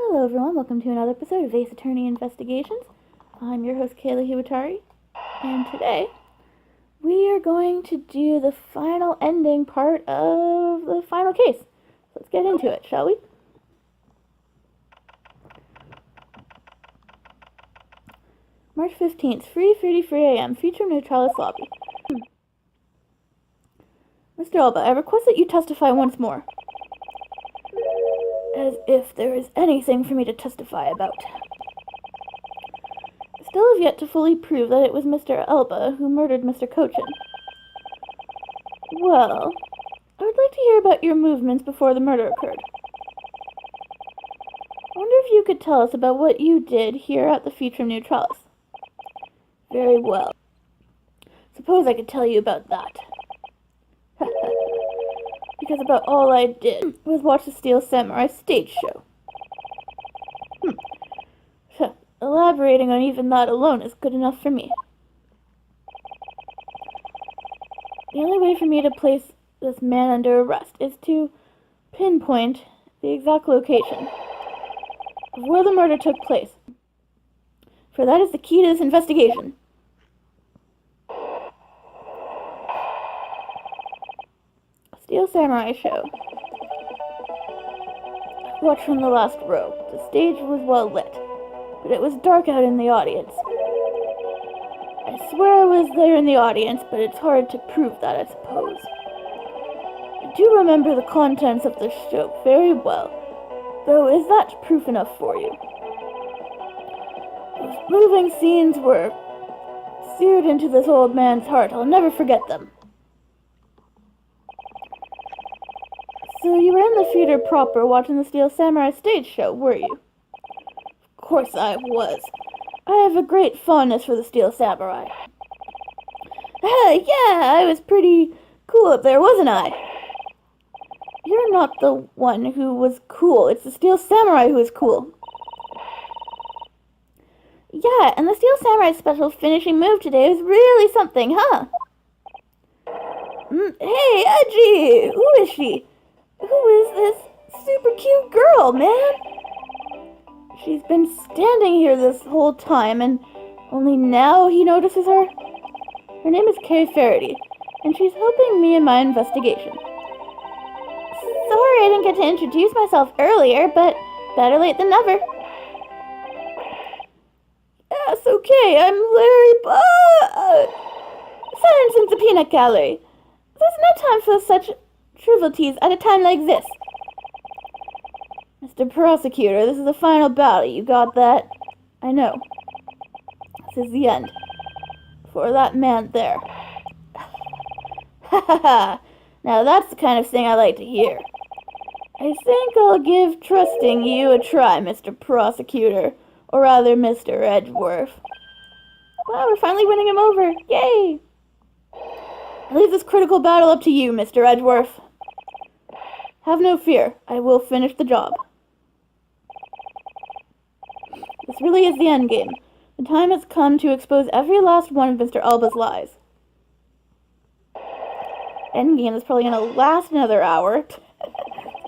Hello everyone, welcome to another episode of Ace Attorney Investigations. I'm your host Kayla Hiwatari, and today we are going to do the final ending part of the final case. Let's get into it, shall we? March 15th, 3:33 a.m., Feature Neutralis Lobby. Mr. Alba, I request that you testify once more. As if there is anything for me to testify about. I still have yet to fully prove that it was Mr. Alba who murdered Mr. Cochin. Well, I would like to hear about your movements before the murder occurred. I wonder if you could tell us about what you did here at the Feature Neutralis. Very well. Suppose I could tell you about that. Because about all I did was watch the Steel Samurai stage show. Elaborating on even that alone is good enough for me. The only way for me to place this man under arrest is to pinpoint the exact location of where the murder took place. For that is the key to this investigation. Steel Samurai show. I watched from the last row. The stage was well lit, but it was dark out in the audience. I swear I was there in the audience, but it's hard to prove that, I suppose. I do remember the contents of the show very well, though is that proof enough for you? Those moving scenes were seared into this old man's heart. I'll never forget them. So you were in the theater proper watching the Steel Samurai stage show, were you? Of course I was. I have a great fondness for the Steel Samurai. Yeah, I was pretty cool up there, wasn't I? You're not the one who was cool. It's the Steel Samurai who is cool. Yeah, and the Steel Samurai's special finishing move today was really something, huh? Hey, Edgy! Who is she? Who is this super cute girl, man? She's been standing here this whole time, and only now he notices her? Her name is Kay Faraday, and she's helping me in my investigation. Sorry I didn't get to introduce myself earlier, but better late than never. That's okay, I'm Larry Silence in the peanut gallery. There's no time for such trivialities at a time like this. Mr. Prosecutor, this is the final battle. You got that? I know. This is the end. For that man there. Ha ha ha. Now that's the kind of thing I like to hear. I think I'll give trusting you a try, Mr. Prosecutor. Or rather, Mr. Edgeworth. Well, we're finally winning him over. Yay! I leave this critical battle up to you, Mr. Edgeworth. Have no fear, I will finish the job. This really is the end game. The time has come to expose every last one of Mr. Alba's lies. Endgame is probably going to last another hour.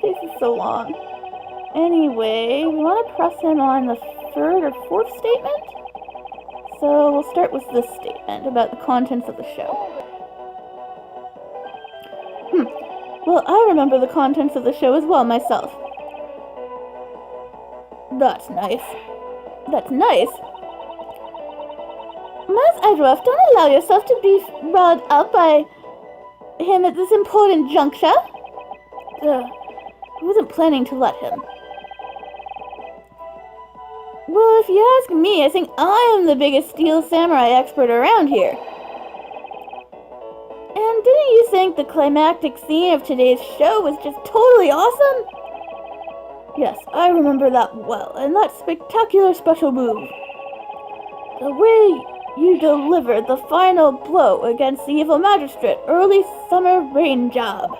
This is so long. Anyway, we want to press him on the third or fourth statement? So we'll start with this statement about the contents of the show. Well, I remember the contents of the show as well, myself. That's nice. That's nice. Miles Edgeworth, don't allow yourself to be riled up by him at this important juncture. I wasn't planning to let him. Well, if you ask me, I think I am the biggest Steel Samurai expert around here. And didn't you think the climactic scene of today's show was just totally awesome? Yes, I remember that well, and that spectacular special move. The way you delivered the final blow against the evil magistrate, early summer rain job.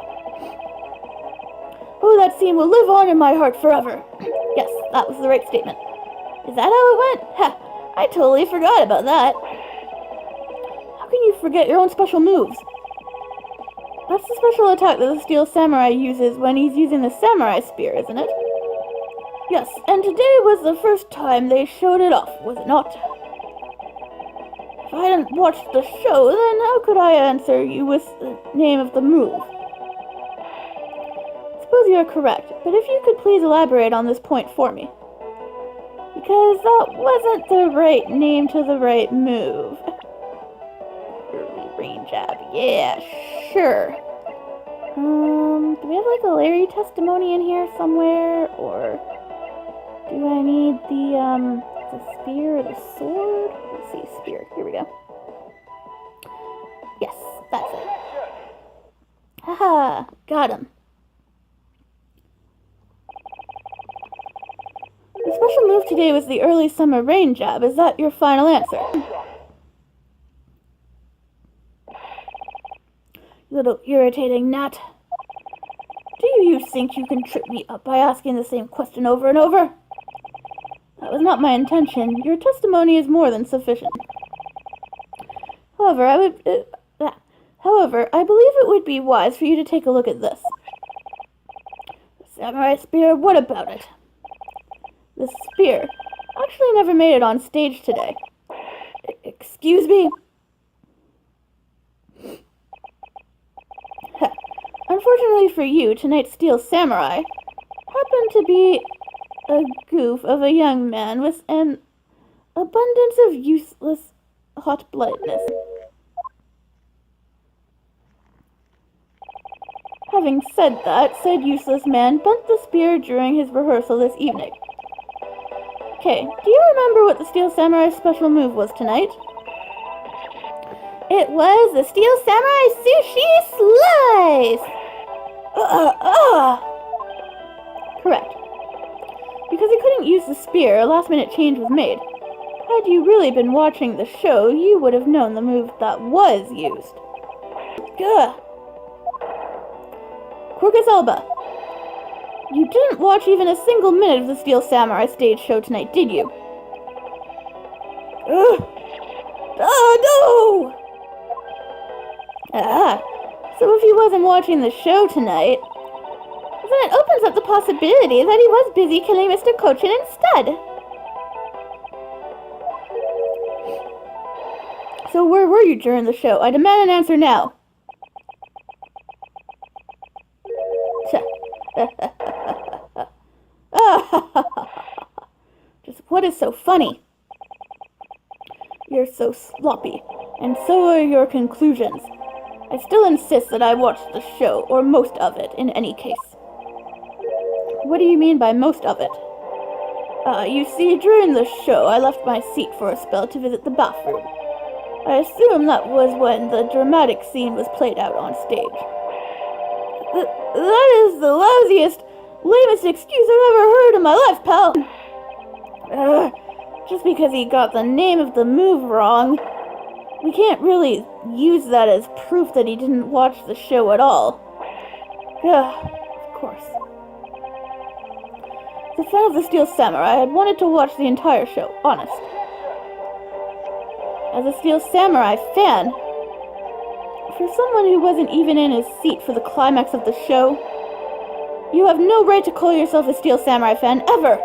Oh, that scene will live on in my heart forever. Yes, that was the right statement. Is that how it went? Ha, I totally forgot about that. How can you forget your own special moves? That's the special attack that the Steel Samurai uses when he's using the Samurai Spear, isn't it? Yes, and today was the first time they showed it off, was it not? If I hadn't watched the show, then how could I answer you with the name of the move? I suppose you are correct, but if you could please elaborate on this point for me. Because that wasn't the right name to the right move. Early rain jab, yeah, sure. Do we have like a Larry testimony in here somewhere, or do I need the spear or the sword? Let's see, spear, here we go. Yes, that's it. Haha, got him. The special move today was the early summer rain jab. Is that your final answer? Little irritating gnat. Do you think you can trip me up by asking the same question over and over? That was not my intention. Your testimony is more than sufficient. However, I believe it would be wise for you to take a look at this. The samurai spear, what about it? The spear actually never made it on stage today. Excuse me? Unfortunately for you, tonight's Steel Samurai happened to be a goof of a young man with an abundance of useless hot-bloodedness. Having said that, said useless man bent the spear during his rehearsal this evening. Okay, do you remember what the Steel Samurai's special move was tonight? It was the Steel Samurai Sushi Slice! Correct. Because he couldn't use the spear, a last-minute change was made. Had you really been watching the show, you would have known the move that was used. Gah! Crocus Elba. You didn't watch even a single minute of the Steel Samurai stage show tonight, did you? Ugh! Oh, no! So if he wasn't watching the show tonight, then it opens up the possibility that he was busy killing Mr. Cochin instead. So where were you during the show? I demand an answer now. Just what is so funny? You're so sloppy, and so are your conclusions. I still insist that I watched the show, or most of it, in any case. What do you mean by most of it? You see, during the show, I left my seat for a spell to visit the bathroom. I assume that was when the dramatic scene was played out on stage. That is the lousiest, lamest excuse I've ever heard in my life, pal! Just because he got the name of the move wrong, we can't really use that as proof that he didn't watch the show at all. Of course. As a fan of the Steel Samurai, I had wanted to watch the entire show, honest. As a Steel Samurai fan, for someone who wasn't even in his seat for the climax of the show, you have no right to call yourself a Steel Samurai fan, ever!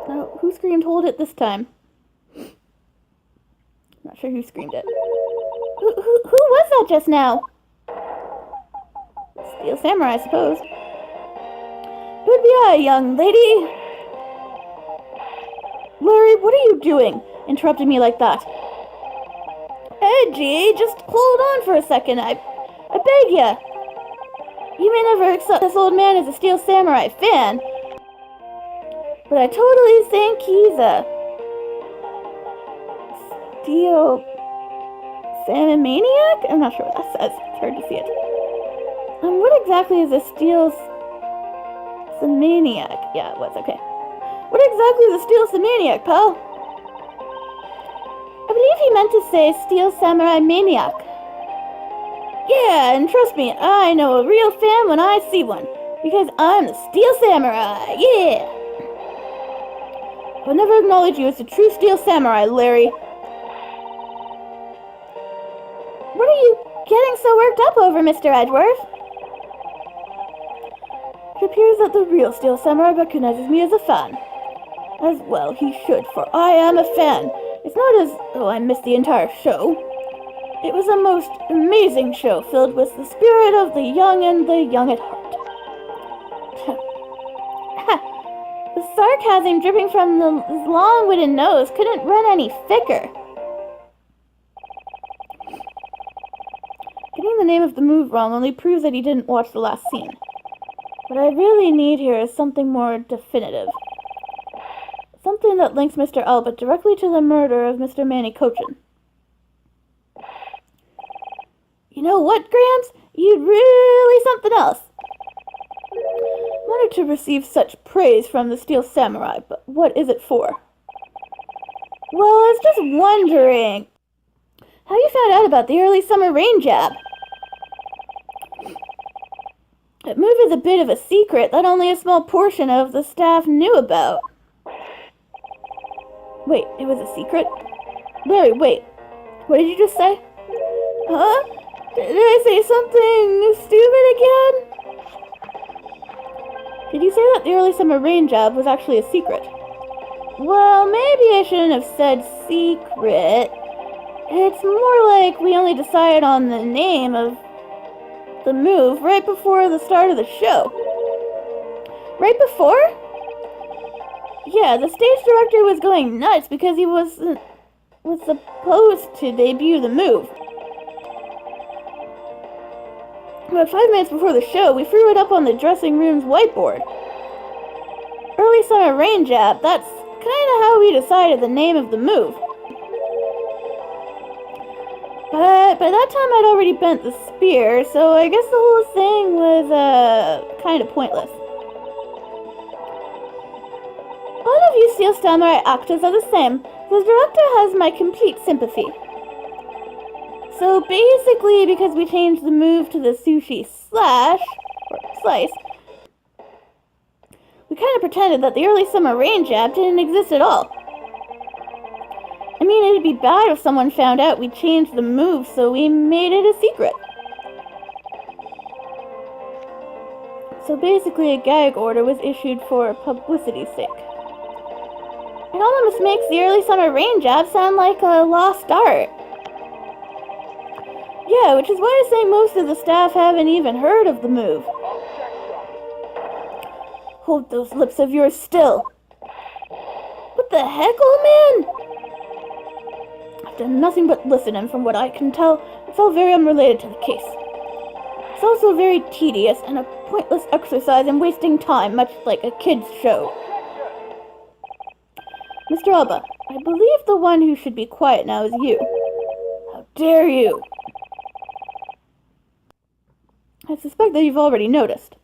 Now, who screamed hold it this time? Not sure who screamed it. Who was that just now? Steel Samurai, I suppose. Good eye, young lady! Larry, what are you doing? Interrupting me like that. Edgy, just hold on for a second, I beg ya. You may never accept this old man as a Steel Samurai fan, but I totally think he's a Steel Samaniac? I'm not sure what that says. It's hard to see it. What exactly is a Steel Samaniac? Yeah, it was, okay. What exactly is a Steel Samaniac, pal? I believe he meant to say Steel Samurai Maniac. Yeah, and trust me, I know a real fan when I see one, because I'm the Steel Samurai, yeah! I'll never acknowledge you as a true Steel Samurai, Larry. What are you getting so worked up over, Mr. Edgeworth? It appears that the real Steel Samurai recognizes me as a fan. As well he should, for I am a fan. It's not as though I missed the entire show. It was a most amazing show, filled with the spirit of the young and the young at heart. The sarcasm dripping from his long wooden nose couldn't run any thicker. Getting the name of the move wrong only proves that he didn't watch the last scene. What I really need here is something more definitive. Something that links Mr. Albert directly to the murder of Mr. Manny Cochin. You know what, Gramps? You'd really something else. Wanted to receive such praise from the Steel Samurai, but what is it for? Well, I was just wondering how you found out about the early summer rain jab. That move is a bit of a secret that only a small portion of the staff knew about. Wait, it was a secret? Larry, wait. What did you just say? Huh? Did I say something stupid again? Did you say that the early summer rain job was actually a secret? Well, maybe I shouldn't have said secret. It's more like we only decided on the name of the move right before the start of the show. Right before? Yeah, the stage director was going nuts because he was supposed to debut the move. About 5 minutes before the show, we threw it up on the dressing room's whiteboard. Early summer rain jab, that's kind of how we decided the name of the move. But by that time I'd already bent the spear, so I guess the whole thing was, kind of pointless. All of you Steel Samurai actors are the same. The director has my complete sympathy. So basically, because we changed the move to the sushi slice, we kind of pretended that the early summer rain jab didn't exist at all. I mean, it'd be bad if someone found out we changed the move, so we made it a secret. So basically, a gag order was issued for publicity's sake. It almost makes the early summer rain jab sound like a lost art. Yeah, which is why I say most of the staff haven't even heard of the move. Hold those lips of yours still. What the heck, old man? I've done nothing but listen, and from what I can tell, it's all very unrelated to the case. It's also very tedious and a pointless exercise in wasting time, much like a kid's show. Mr. Alba, I believe the one who should be quiet now is you. How dare you? I suspect that you've already noticed.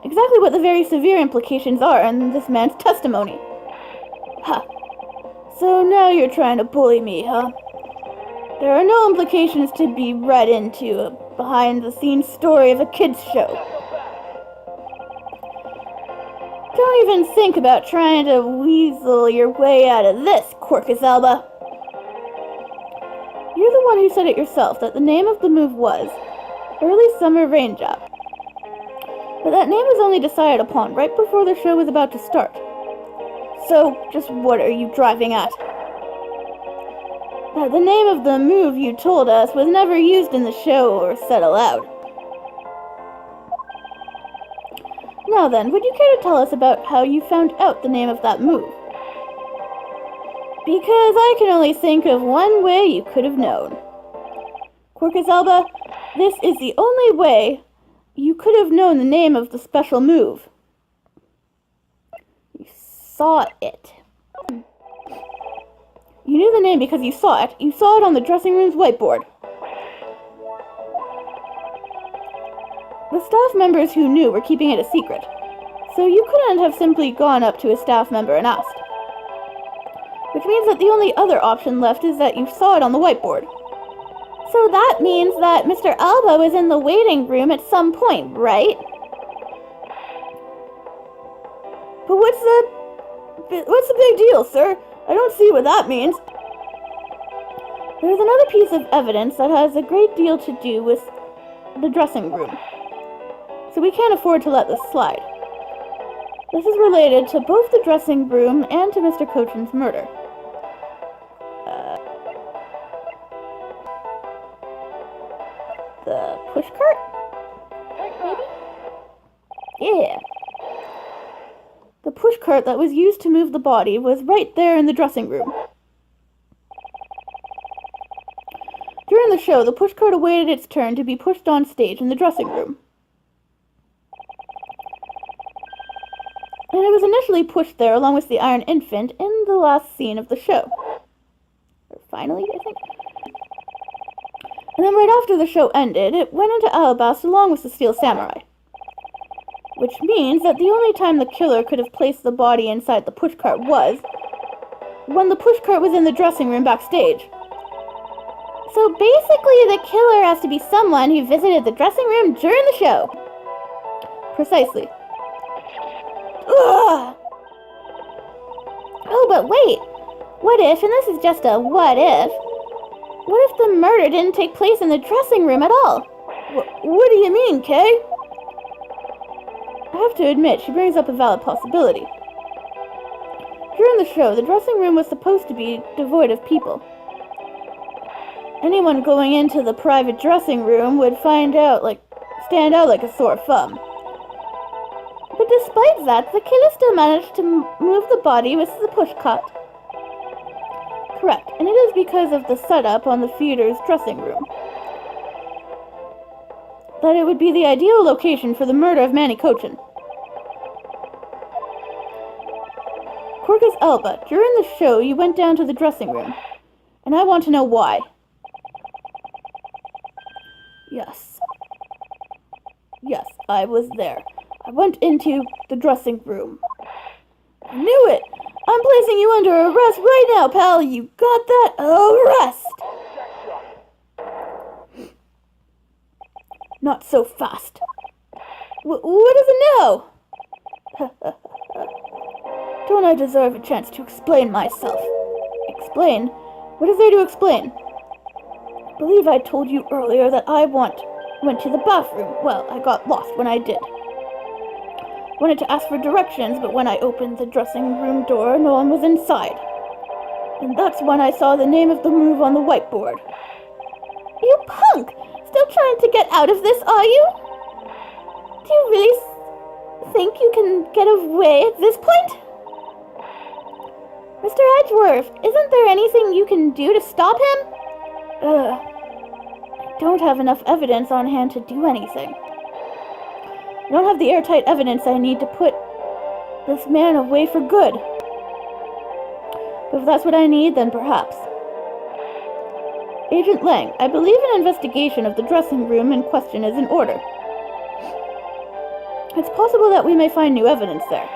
Exactly what the very severe implications are in this man's testimony. Ha! So now you're trying to bully me, huh? There are no implications to be read into a behind-the-scenes story of a kid's show. Don't even think about trying to weasel your way out of this, Quercus Alba. You're the one who said it yourself, that the name of the move was Early Summer Rain Job. But that name was only decided upon right before the show was about to start. So, just what are you driving at? That the name of the move you told us was never used in the show or said aloud. Now then, would you care to tell us about how you found out the name of that move? Because I can only think of one way you could have known. Quercus Alba, this is the only way you could have known the name of the special move. You saw it. You knew the name because you saw it. You saw it on the dressing room's whiteboard. The staff members who knew were keeping it a secret, so you couldn't have simply gone up to a staff member and asked. Which means that the only other option left is that you saw it on the whiteboard. So that means that Mr. Alba was in the waiting room at some point, right? But what's the big deal, sir? I don't see what that means. There's another piece of evidence that has a great deal to do with the dressing room. So we can't afford to let this slide. This is related to both the dressing room and to Mr. Cochin's murder. The pushcart? Maybe? Yeah. The pushcart that was used to move the body was right there in the dressing room. During the show, the pushcart awaited its turn to be pushed on stage in the dressing room. And it was initially pushed there along with the Iron Infant in the last scene of the show. Or finally, I think. And then right after the show ended, it went into Alabasta along with the Steel Samurai. Which means that the only time the killer could have placed the body inside the pushcart was when the pushcart was in the dressing room backstage. So basically, the killer has to be someone who visited the dressing room during the show. Precisely. Ugh! Oh, but wait. What if, and this is just a what if the murder didn't take place in the dressing room at all? What do you mean, Kay? I have to admit, she brings up a valid possibility. During the show, the dressing room was supposed to be devoid of people. Anyone going into the private dressing room would stand out like a sore thumb. But despite that, the killer still managed to move the body with the pushcart. Correct, and it is because of the setup on the theater's dressing room that it would be the ideal location for the murder of Manny Cochin. Corcus Elba, during the show you went down to the dressing room, and I want to know why. Yes, I was there. I went into the dressing room. I knew it! I'm placing you under arrest right now, pal! You got that? Arrest! Not so fast. What does it know? Don't I deserve a chance to explain myself? Explain? What is there to explain? I believe I told you earlier that I went to the bathroom. Well, I got lost when I did. Wanted to ask for directions, but when I opened the dressing room door, no one was inside. And that's when I saw the name of the move on the whiteboard. You punk! Still trying to get out of this, are you? Do you really think you can get away at this point? Mr. Edgeworth, isn't there anything you can do to stop him? I don't have enough evidence on hand to do anything. I don't have the airtight evidence I need to put this man away for good. But if that's what I need, then perhaps. Agent Lang, I believe an investigation of the dressing room in question is in order. It's possible that we may find new evidence there.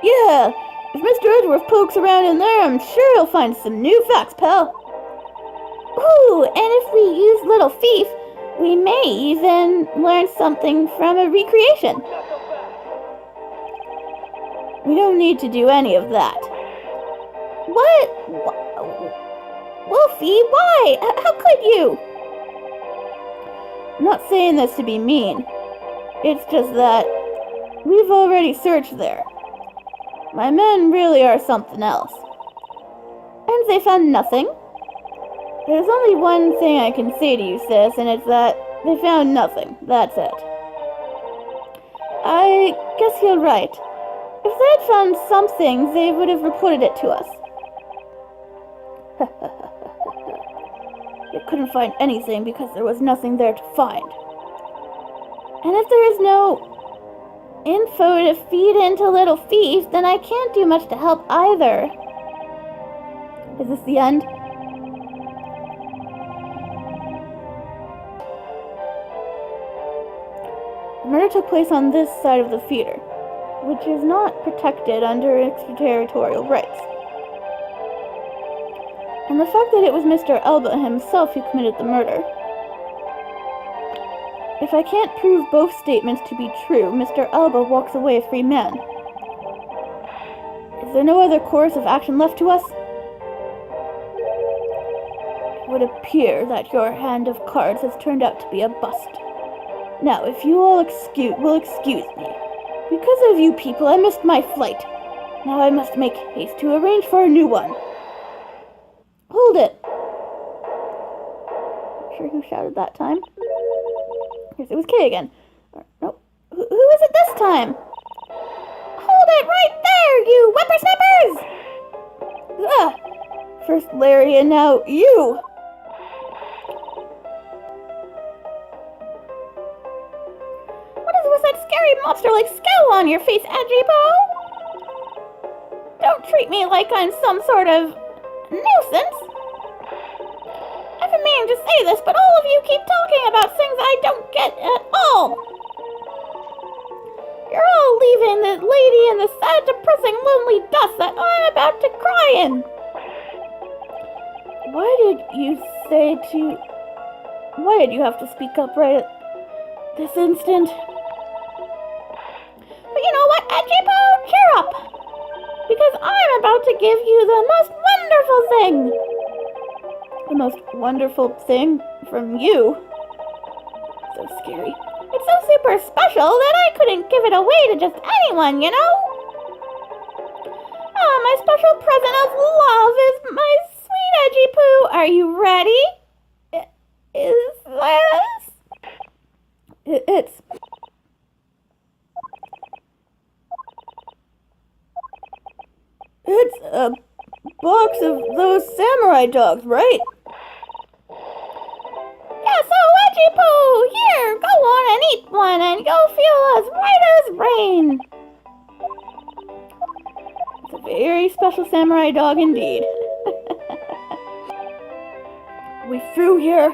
Yeah, if Mr. Edgeworth pokes around in there, I'm sure he'll find some new facts, pal. Ooh, and if we use Little Thief, we may even learn something from a recreation. We don't need to do any of that. What? Wolfie, why? How could you? I'm not saying this to be mean. It's just that we've already searched there. My men really are something else. And they found nothing. There's only one thing I can say to you, sis, and it's that they found nothing. That's it. I guess you're right. If they had found something, they would have reported it to us. They couldn't find anything because there was nothing there to find. And if there is no info to feed into Little Thief, then I can't do much to help either. Is this the end? The murder took place on this side of the theater, which is not protected under extraterritorial rights. And the fact that it was Mr. Elba himself who committed the murder. If I can't prove both statements to be true, Mr. Elba walks away a free man. Is there no other course of action left to us? It would appear that your hand of cards has turned out to be a bust. Now, if you all will excuse me. Because of you people, I missed my flight. Now I must make haste to arrange for a new one. Hold it! Not sure who shouted that time. Yes, it was Kay again. No, who is it this time? Hold it right there, you whippersnappers! Ugh! First Larry and now you! What is with that scary monster-like scowl on your face, Ajipo? Don't treat me like I'm some sort of nuisance. I've been meaning to say this, but all of you keep talking about things I don't get at all. You're all leaving the lady in the sad, depressing, lonely dust that I'm about to cry in. Why did you have to speak up right at this instant? But you know what, Ajipo? Cheer up! Because I'm about to give you the most wonderful thing! The most wonderful thing from you? So scary. It's so super special that I couldn't give it away to just anyone, you know? My special present of love is my sweet Ajipo. Are you ready? It's a box of those samurai dogs, right? Yeah, so Ajipo, here, go on and eat one and you'll feel as right as rain. It's a very special samurai dog indeed. We through here?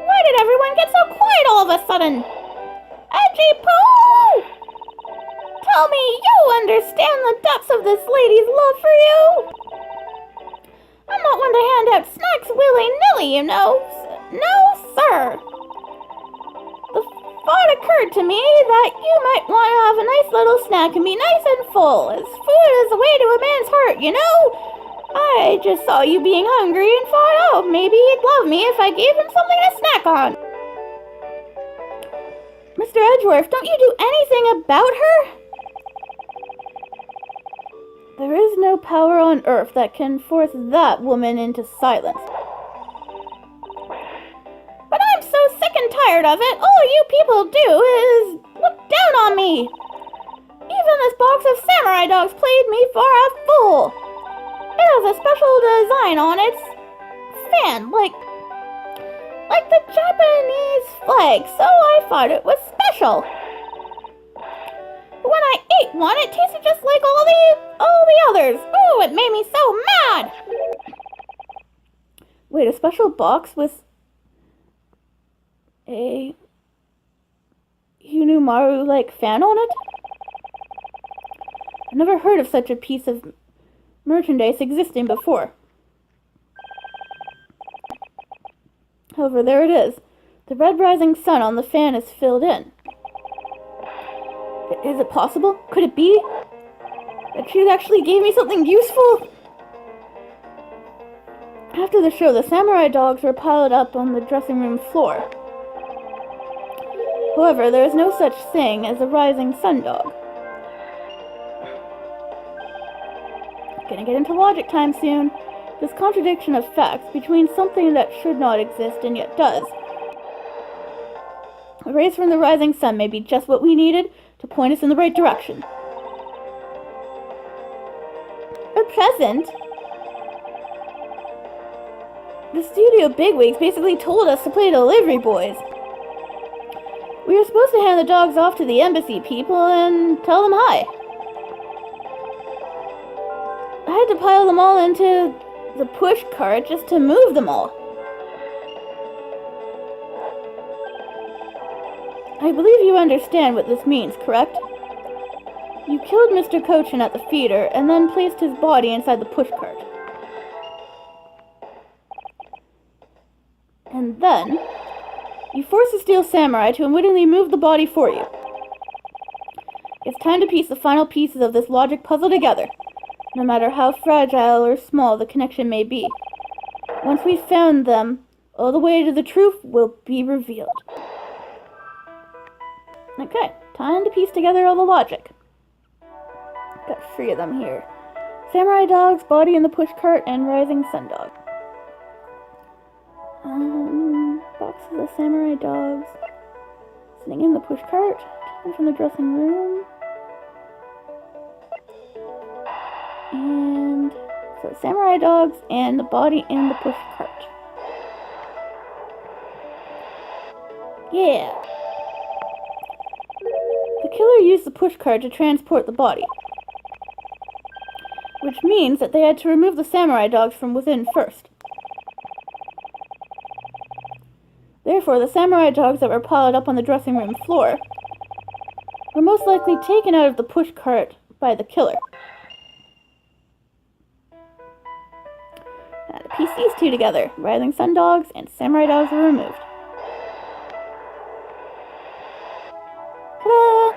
Why did everyone get so quiet all of a sudden? Ajipo! Tell me you understand the depths of this lady's love for you? I'm not one to hand out snacks willy-nilly, you know. No, sir. The thought occurred to me that you might want to have a nice little snack and be nice and full, as food is the way to a man's heart, you know? I just saw you being hungry and thought, oh, maybe he'd love me if I gave him something to snack on. Mr. Edgeworth, don't you do anything about her? There is no power on earth that can force that woman into silence. But I'm so sick and tired of it, all you people do is look down on me. Even this box of samurai dogs played me for a fool. It has a special design on its fan, like the Japanese flag, so I thought it was special. But when I ate one, it tasted just like all the others. Oh, it made me so mad! Wait, a special box with a Yunumaru-like fan on it? I've never heard of such a piece of merchandise existing before. However, there it is. The red rising sun on the fan is filled in. Is it possible? Could it be that she actually gave me something useful? After the show, the samurai dogs were piled up on the dressing room floor. However, there is no such thing as a rising sun dog. Gonna get into logic time soon. This contradiction of facts between something that should not exist and yet does. A rays from the rising sun may be just what we needed to point us in the right direction. A present? The studio bigwigs basically told us to play delivery boys. We were supposed to hand the dogs off to the embassy people and tell them hi. I had to pile them all into the push cart just to move them all. I believe you understand what this means, correct? You killed Mr. Cochin at the feeder and then placed his body inside the push cart. And then, you forced the steel samurai to unwittingly move the body for you. It's time to piece the final pieces of this logic puzzle together. no matter how fragile or small the connection may be. Once we've found them, all the way to the truth will be revealed. Okay, time to piece together all the logic. Got 3 of them here. Samurai Dog's body in the pushcart and Rising Sun Dog. Boxes of Samurai Dogs sitting in the pushcart, taken from the dressing room. And so Samurai Dogs and the body in the pushcart. Yeah. The killer used the pushcart to transport the body, which means that they had to remove the Samurai Dogs from within first. Therefore, the Samurai Dogs that were piled up on the dressing room floor were most likely taken out of the pushcart by the killer. Now to piece these 2 together, Rising Sun Dogs and Samurai Dogs were removed. Ta-da!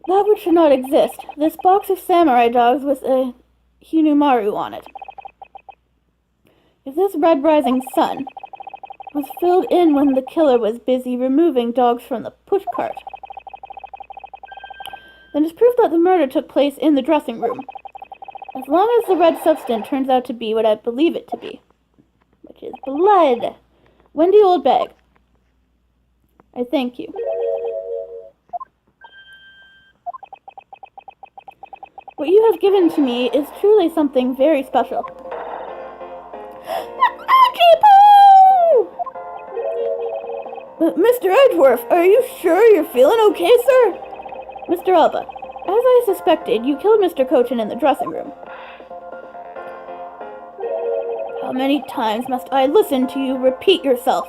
That which should not exist. This box of Samurai Dogs with a Hinumaru on it. If this red rising sun was filled in when the killer was busy removing dogs from the pushcart, then it's proof that the murder took place in the dressing room. As long as the red substance turns out to be what I believe it to be, which is blood. Wendy Oldbag, I thank you. What you have given to me is truly something very special. Mr. Edgeworth, are you sure you're feeling okay, sir? Mr. Alba, as I suspected, you killed Mr. Cochin in the dressing room. How many times must I listen to you repeat yourself?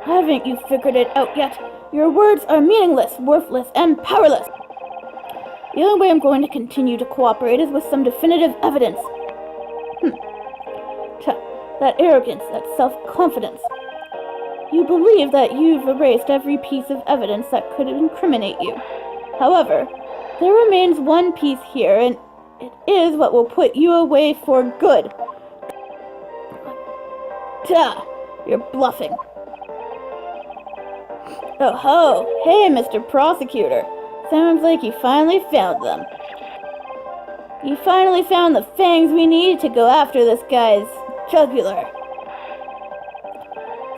Haven't you figured it out yet? Your words are meaningless, worthless, and powerless. The only way I'm going to continue to cooperate is with some definitive evidence. That arrogance, that self-confidence. You believe that you've erased every piece of evidence that could incriminate you. However, there remains one piece here, and it is what will put you away for good. Duh! You're bluffing. Oh ho! Hey, Mr. Prosecutor. Sounds like you finally found them. You finally found the fangs we need to go after this guy's jugular.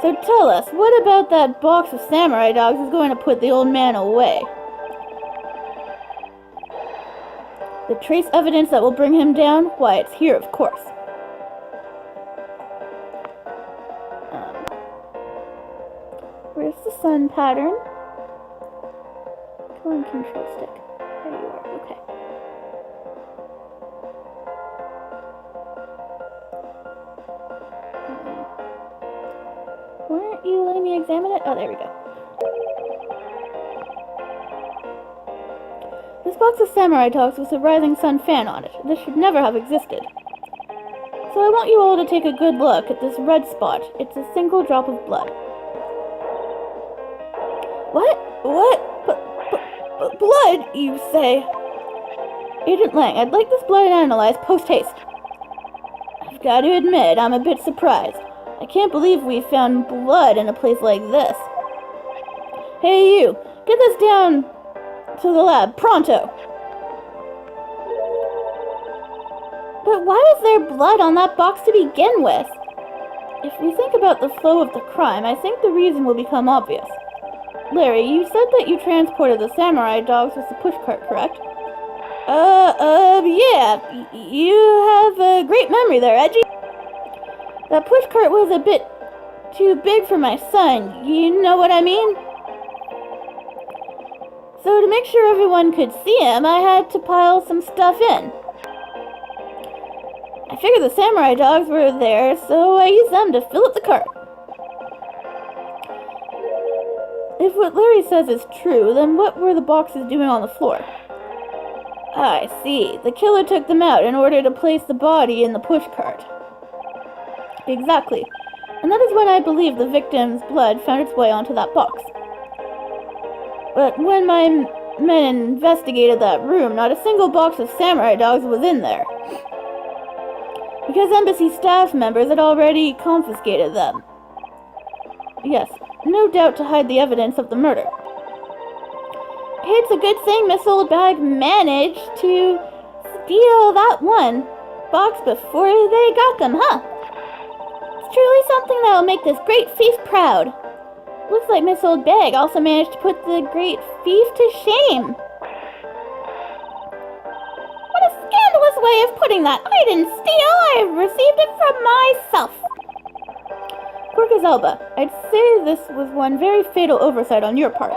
So tell us, what about that box of Samurai Dogs is going to put the old man away? The trace evidence that will bring him down? Why, it's here, of course. Where's the sun pattern? Come on, control stick. There you are, okay. Why aren't you letting me examine it? Oh, there we go. This box of Samurai Dogs with a Rising Sun fan on it. This should never have existed. So I want you all to take a good look at this red spot. It's a single drop of blood. What? Blood, you say? Agent Lang, I'd like this blood analyzed post-haste. I've got to admit, I'm a bit surprised. I can't believe we found blood in a place like this. Hey you, get this down to the lab, pronto! But why was there blood on that box to begin with? If we think about the flow of the crime, I think the reason will become obvious. Larry, you said that you transported the Samurai Dogs with the pushcart, correct? Yeah. You have a great memory there, Edgy. That pushcart was a bit too big for my son, you know what I mean? So to make sure everyone could see him, I had to pile some stuff in. I figured the Samurai Dogs were there, so I used them to fill up the cart. If what Larry says is true, then what were the boxes doing on the floor? I see. The killer took them out in order to place the body in the pushcart. Exactly. And that is when I believe the victim's blood found its way onto that box. But when my men investigated that room, not a single box of samurai dogs was in there. Because embassy staff members had already confiscated them. Yes, no doubt to hide the evidence of the murder. It's a good thing Miss Oldbag managed to steal that one box before they got them, huh? It's truly something that will make this great thief proud. Looks like Miss Oldbag also managed to put the great thief to shame. What a scandalous way of putting that. I didn't steal, I received it from myself. Quirkus Elba, I'd say this was one very fatal oversight on your part.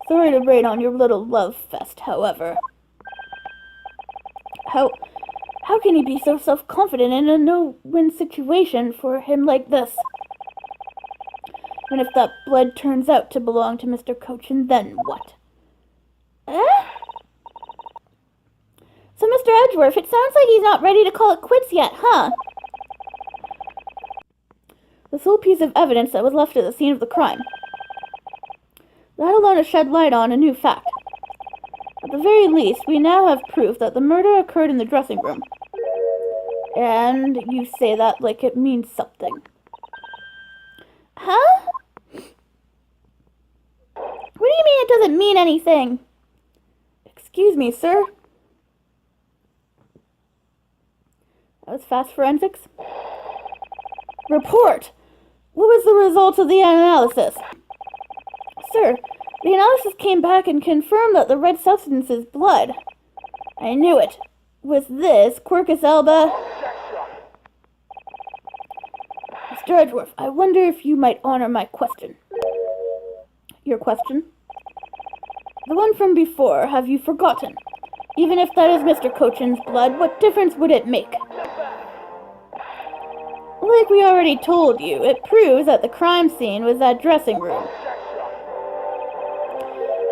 Sorry to rain on your little love fest, however. How can he be so self-confident in a no-win situation for him like this? And if that blood turns out to belong to Mr. Cochin, then what? So, Mr. Edgeworth, it sounds like he's not ready to call it quits yet, huh? The sole piece of evidence that was left at the scene of the crime. That alone has shed light on a new fact. At the very least, we now have proof that the murder occurred in the dressing room. And you say that like it means something. Huh? What do you mean it doesn't mean anything? Excuse me, sir. That was fast forensics. Report! What was the result of the analysis? Sir, the analysis came back and confirmed that the red substance is blood. I knew it. Was this Quirkus Elba? Mr. Edgeworth, I wonder if you might honor my question. Your question? The one from before, have you forgotten? Even if that is Mr. Cochin's blood, what difference would it make? Like we already told you, it proves that the crime scene was that dressing room.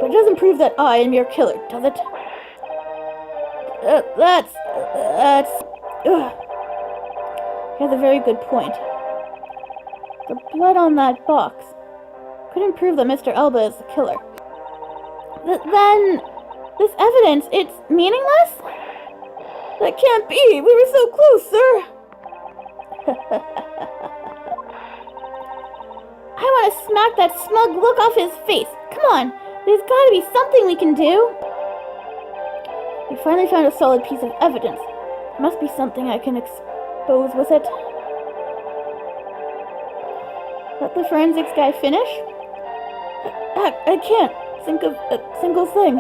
But it doesn't prove that I am your killer, does it? That's... Ugh. He has a very good point. The blood on that box couldn't prove that Mr. Elba is the killer. Then, this evidence, it's meaningless? That can't be! We were so close, sir! I want to smack that smug look off his face. Come on, there's got to be something we can do. We finally found a solid piece of evidence. There must be something I can expose with it. Let the forensics guy finish? I can't think of a single thing.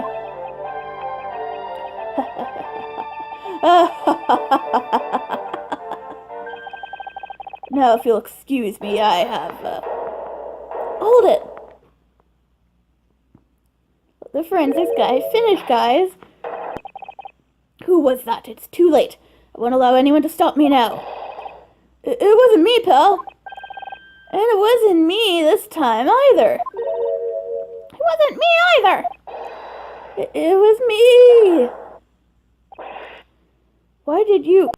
Now, if you'll excuse me, I have, Hold it! Let the forensics guy finish, guys. Who was that? It's too late. I won't allow anyone to stop me now. It wasn't me, pal. And it wasn't me this time, either. It wasn't me, either. It was me. Why did you...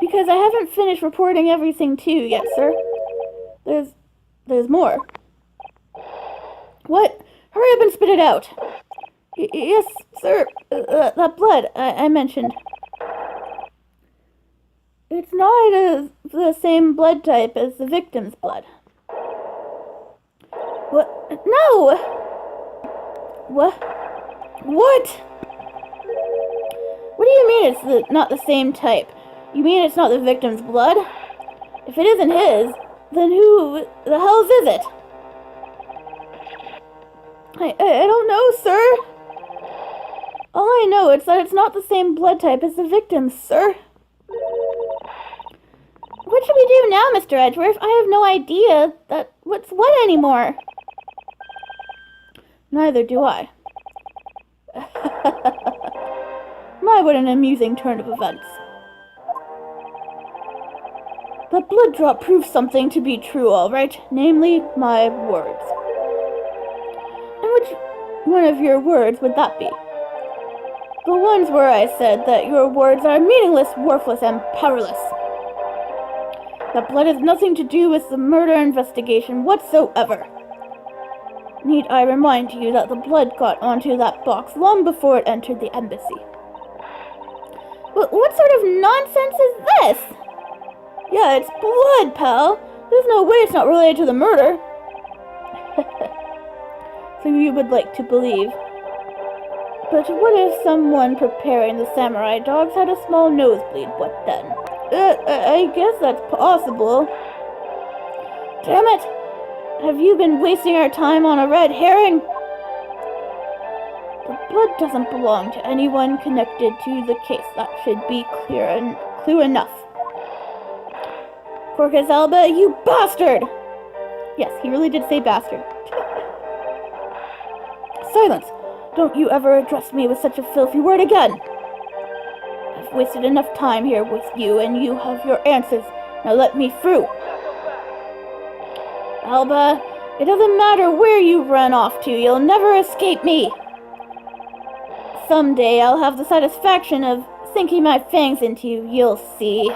Because I haven't finished reporting everything to you yet, sir. There's more. What? Hurry up and spit it out. Yes, sir. That blood I mentioned. It's not the same blood type as the victim's blood. What? No! What? What? What do you mean it's not the same type? You mean it's not the victim's blood? If it isn't his, then who the hell's is it? I don't know, sir. All I know is that it's not the same blood type as the victim's, sir. What should we do now, Mr. Edgeworth? I have no idea what's what anymore. Neither do I. My, what an amusing turn of events. That blood drop proves something to be true, all right. Namely, my words. And which one of your words would that be? The ones where I said that your words are meaningless, worthless, and powerless. That blood has nothing to do with the murder investigation whatsoever. Need I remind you that the blood got onto that box long before it entered the embassy? What sort of nonsense is this? Yeah, it's blood, pal. There's no way it's not related to the murder. So you would like to believe. But what if someone preparing the samurai dogs had a small nosebleed? What then? I guess that's possible. Damn it! Have you been wasting our time on a red herring? The blood doesn't belong to anyone connected to the case. That should be clear enough. Corcus Alba, you bastard! Yes, he really did say bastard. Silence! Don't you ever address me with such a filthy word again! I've wasted enough time here with you, and you have your answers. Now let me through. Alba, it doesn't matter where you run off to, you'll never escape me. Someday I'll have the satisfaction of sinking my fangs into you, you'll see.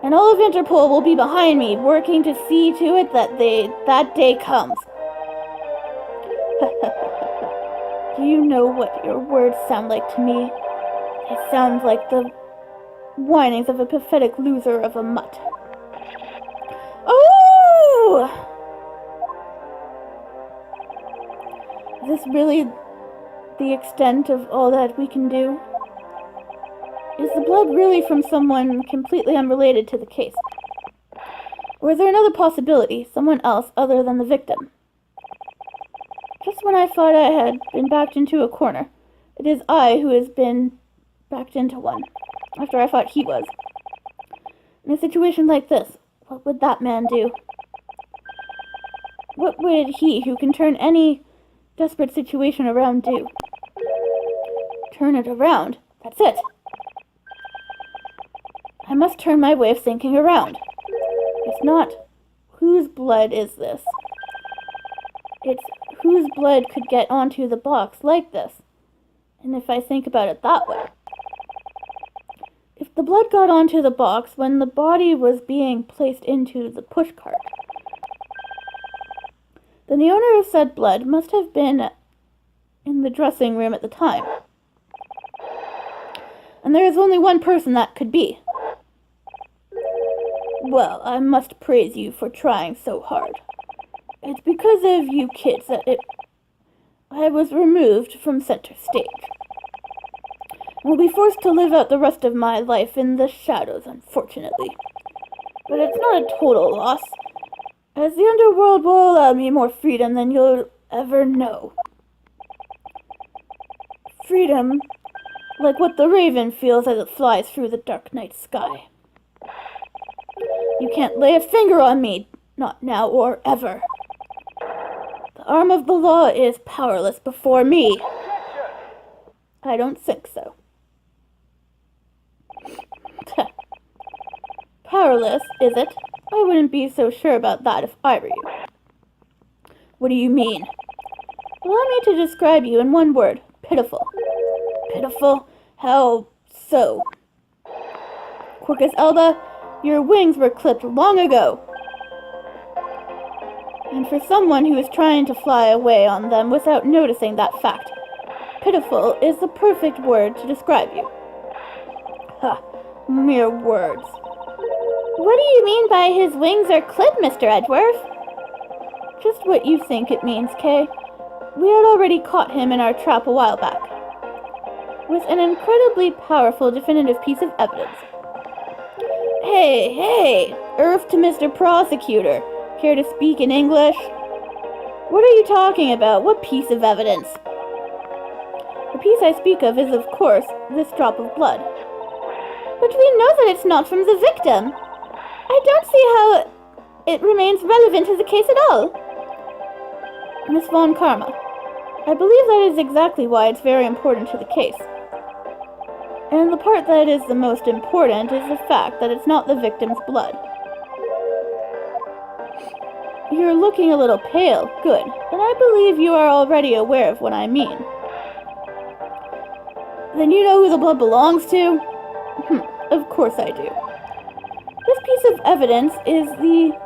And all of Interpol will be behind me, working to see to it that that day comes. Do you know what your words sound like to me? They sound like the whinings of a pathetic loser of a mutt. Oh! Is this really the extent of all that we can do? Is the blood really from someone completely unrelated to the case? Or is there another possibility, someone else other than the victim? Just when I thought I had been backed into a corner, it is I who has been backed into one, after I thought he was. In a situation like this, what would that man do? What would he, who can turn any desperate situation around, do? Turn it around. That's it. I must turn my way of thinking around. It's not, whose blood is this? It's, whose blood could get onto the box like this? And if I think about it that way, if the blood got onto the box when the body was being placed into the pushcart, then the owner of said blood must have been in the dressing room at the time. And there is only one person that could be. Well, I must praise you for trying so hard. It's because of you kids that I was removed from center stage. I will be forced to live out the rest of my life in the shadows, unfortunately. But it's not a total loss, as the underworld will allow me more freedom than you'll ever know. Freedom, like what the raven feels as it flies through the dark night sky. You can't lay a finger on me, not now or ever. The arm of the law is powerless before me. I don't think so. Powerless, is it? I wouldn't be so sure about that if I were you. What do you mean? Allow me to describe you in one word. Pitiful. Pitiful? How so? Quercus Alba, your wings were clipped long ago. And for someone who is trying to fly away on them without noticing that fact, pitiful is the perfect word to describe you. Ha, mere words. What do you mean by his wings are clipped, Mr. Edgeworth? Just what you think it means, Kay. We had already caught him in our trap a while back, with an incredibly powerful definitive piece of evidence. Hey, Earth to Mr. Prosecutor. Care to speak in English? What are you talking about? What piece of evidence? The piece I speak of is, of course, this drop of blood. But we know that it's not from the victim. I don't see how it remains relevant to the case at all. Miss Von Karma, I believe that is exactly why it's very important to the case. And the part that is the most important is the fact that it's not the victim's blood. You're looking a little pale. Good. And I believe you are already aware of what I mean. Then you know who the blood belongs to? Of course I do. This piece of evidence is the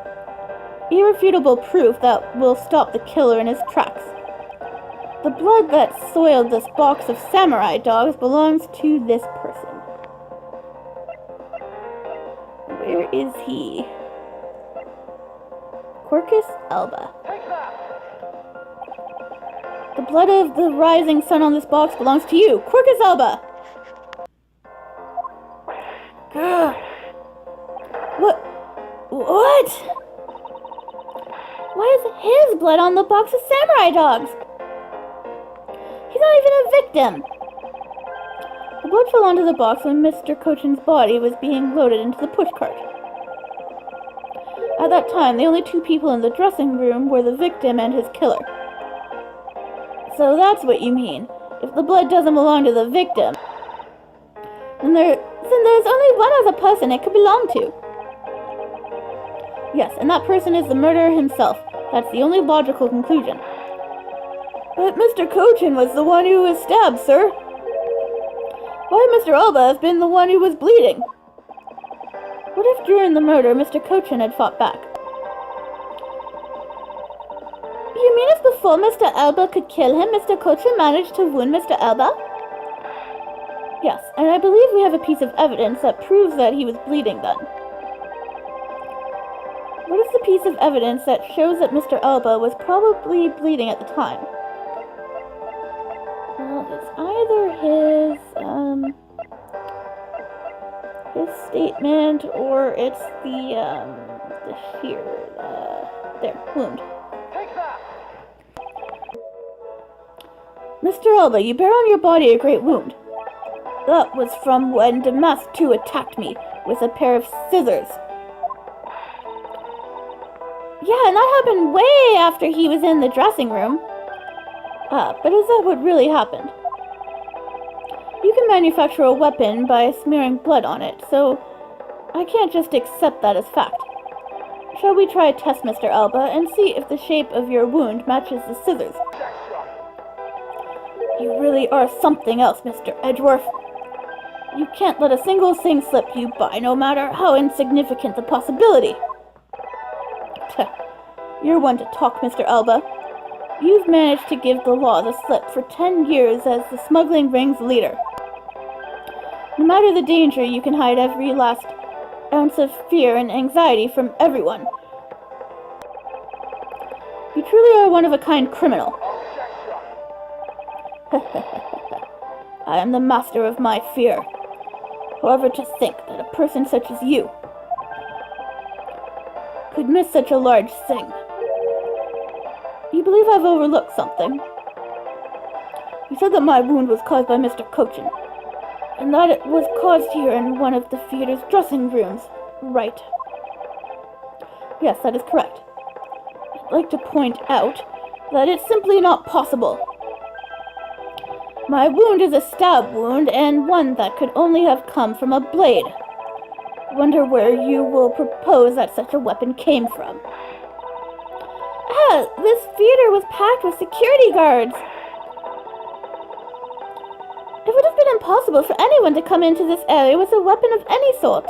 irrefutable proof that will stop the killer in his tracks. The blood that soiled this box of samurai dogs belongs to this person. Where is he? Quercus Alba. The blood of the rising sun on this box belongs to you, Quercus Alba! Gah. What? Why is his blood on the box of samurai dogs? He's not even a victim! The blood fell onto the box when Mr. Cochin's body was being loaded into the pushcart. At that time, the only two people in the dressing room were the victim and his killer. So that's what you mean. If the blood doesn't belong to the victim, then there's only one other person it could belong to. Yes, and that person is the murderer himself. That's the only logical conclusion. But Mr. Cochin was the one who was stabbed, sir. Why would Mr. Alba have been the one who was bleeding? What if during the murder, Mr. Cochin had fought back? You mean if before Mr. Alba could kill him, Mr. Cochin managed to wound Mr. Alba? Yes, and I believe we have a piece of evidence that proves that he was bleeding then. What is the piece of evidence that shows that Mr. Alba was probably bleeding at the time? Well, it's either his statement, or it's the shear, wound. Mr. Alba, you bear on your body a great wound. That was from when Damask II attacked me with a pair of scissors. Yeah, and that happened way after he was in the dressing room. But is that what really happened? You can manufacture a weapon by smearing blood on it, so I can't just accept that as fact. Shall we try a test, Mr. Alba, and see if the shape of your wound matches the scissors? You really are something else, Mr. Edgeworth. You can't let a single thing slip you by, no matter how insignificant the possibility. You're one to talk, Mr. Alba. You've managed to give the law the slip for 10 years as the smuggling ring's leader. No matter the danger, you can hide every last ounce of fear and anxiety from everyone. You truly are one of a kind criminal. I am the master of my fear. However, to think that a person such as you could miss such a large thing. You believe I've overlooked something? You said that my wound was caused by Mr. Cochin, and that it was caused here in one of the theater's dressing rooms, right? Yes, that is correct. I'd like to point out that it's simply not possible. My wound is a stab wound, and one that could only have come from a blade. I wonder where you will propose that such a weapon came from. This theater was packed with security guards. It would have been impossible for anyone to come into this area with a weapon of any sort.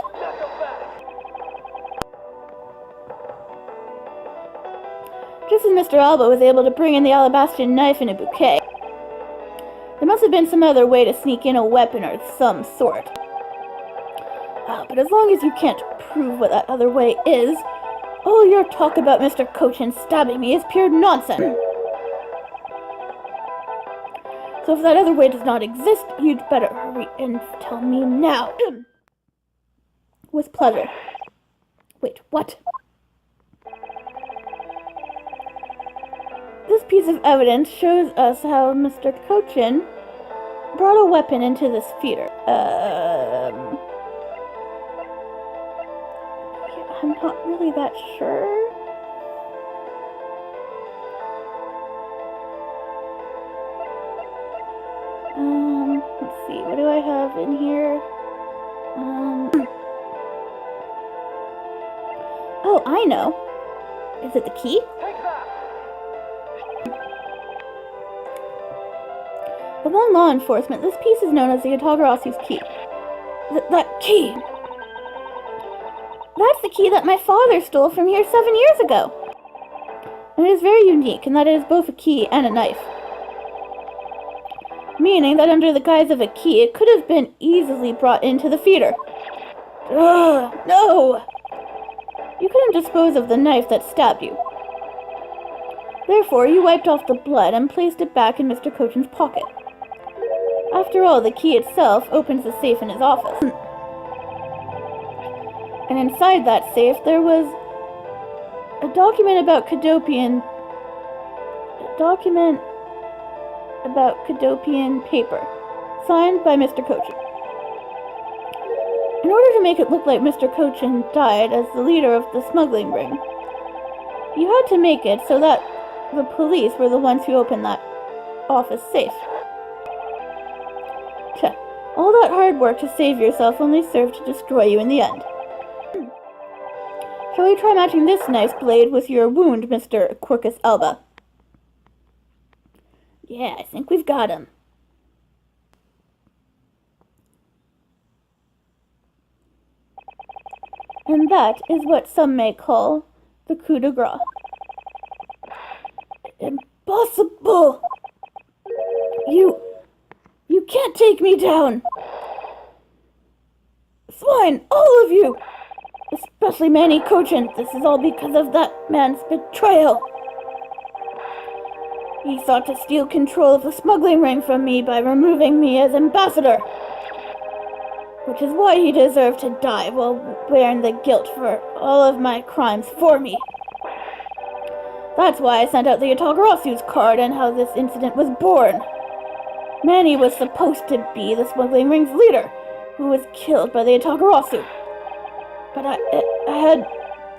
Just as Mr. Alba was able to bring in the alabaster knife in a bouquet, there must have been some other way to sneak in a weapon of some sort. But as long as you can't prove what that other way is, all your talk about Mr. Cochin stabbing me is pure nonsense. So if that other way does not exist, you'd better hurry and tell me now. With pleasure. Wait, what? This piece of evidence shows us how Mr. Cochin brought a weapon into this theater. I'm not really that sure. Let's see, what do I have in here? Oh, I know. Is it the key? Among law enforcement, this piece is known as the Yatagarasu's key. That key! That's the key that my father stole from here 7 years ago. And it is very unique in that it is both a key and a knife. Meaning that under the guise of a key, it could have been easily brought into the feeder. Ugh, no! You couldn't dispose of the knife that stabbed you. Therefore, you wiped off the blood and placed it back in Mr. Cochin's pocket. After all, the key itself opens the safe in his office. And inside that safe, there was a document about Cadopian paper, signed by Mr. Cochin. In order to make it look like Mr. Cochin died as the leader of the smuggling ring, you had to make it so that the police were the ones who opened that office safe. All that hard work to save yourself only served to destroy you in the end. Shall we try matching this nice blade with your wound, Mr. Quercus Alba? Yeah, I think we've got him. And that is what some may call the coup de grace. Impossible! You can't take me down! Swine, all of you! Especially Manny Cochin. This is all because of that man's betrayal. He sought to steal control of the smuggling ring from me by removing me as ambassador. Which is why he deserved to die while bearing the guilt for all of my crimes for me. That's why I sent out the Yatagarasu's card and how this incident was born. Manny was supposed to be the smuggling ring's leader, who was killed by the Yatagarasu. But I had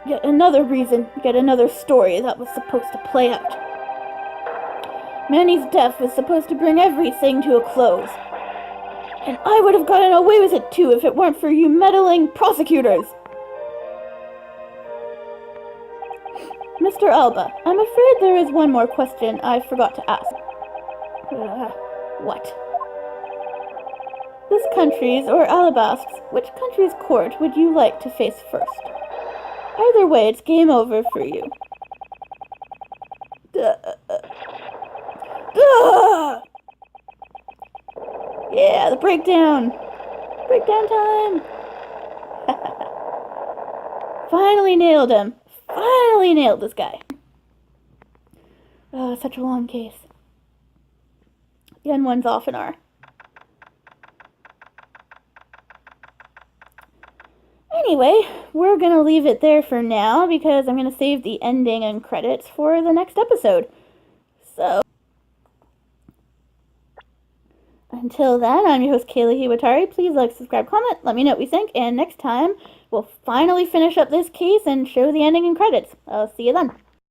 yet another story that was supposed to play out. Manny's death was supposed to bring everything to a close. And I would have gotten away with it too if it weren't for you meddling prosecutors. Mr. Alba, I'm afraid there is one more question I forgot to ask. What? This country's or Alabast's, which country's court would you like to face first? Either way, it's game over for you. Yeah, the breakdown! Breakdown time! Finally nailed him! Finally nailed this guy! Oh, such a long case. The N1's off an hour. Anyway, we're gonna leave it there for now because I'm gonna save the ending and credits for the next episode. So, until then, I'm your host, Kaylee Hiwatari. Please like, subscribe, comment, let me know what you think, and next time, we'll finally finish up this case and show the ending and credits. I'll see you then.